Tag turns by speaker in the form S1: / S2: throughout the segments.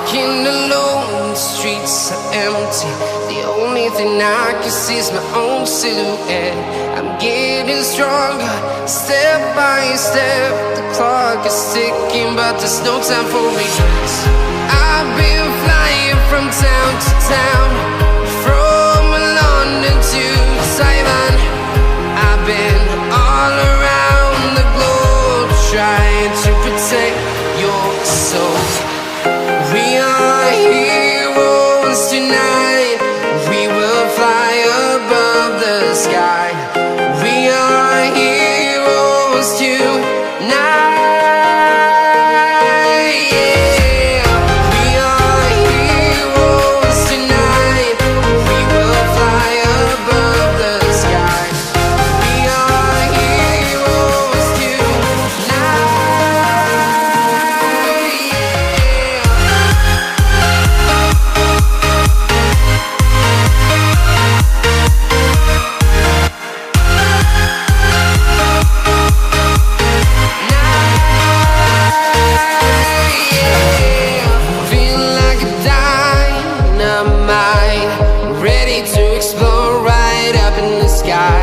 S1: walking alone, the streets are empty. The only thing I can see is my own silhouette. I'm getting stronger, step by step. The clock is ticking, but there's no time for regrets. I've been flying from town to town, from London to Taiwan. I've been all around the globe, trying to protect your soul. We are heroes tonight. We will fly above the sky. We are heroes tonight. Yeah. We are heroes tonight. We will fly above the sky. We are heroes tonight. Feeling like a dynamite, ready to explode right up in the sky.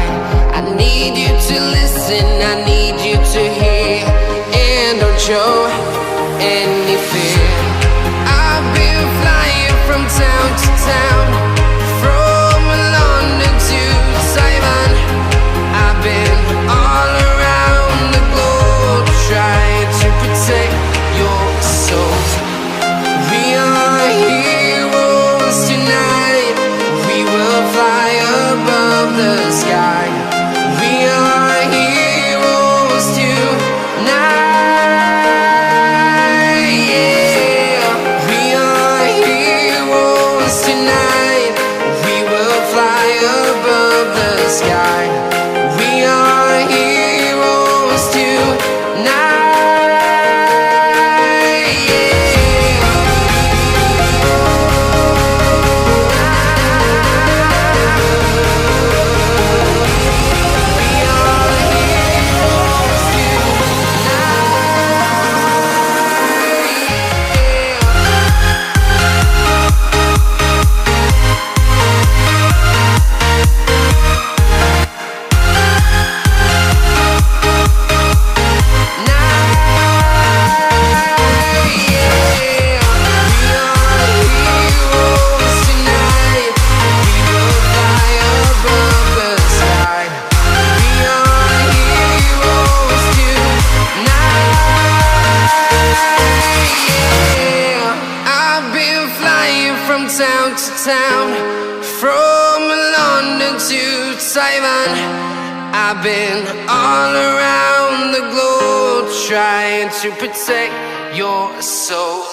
S1: I need you to listen, I need you to hear, and don't show any fear. I've been flying from town to town, from London to Taiwan. I've been all around the globe, trying to protect your soul. We are heroes tonight. We will fly above the sky. We are heroes tonight. Yeah. We are heroes tonight. We will fly above the sky. We are heroes tonight. Town to town, from London to Taiwan. I've been all around the globe, trying to protect your soul.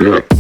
S2: Yeah.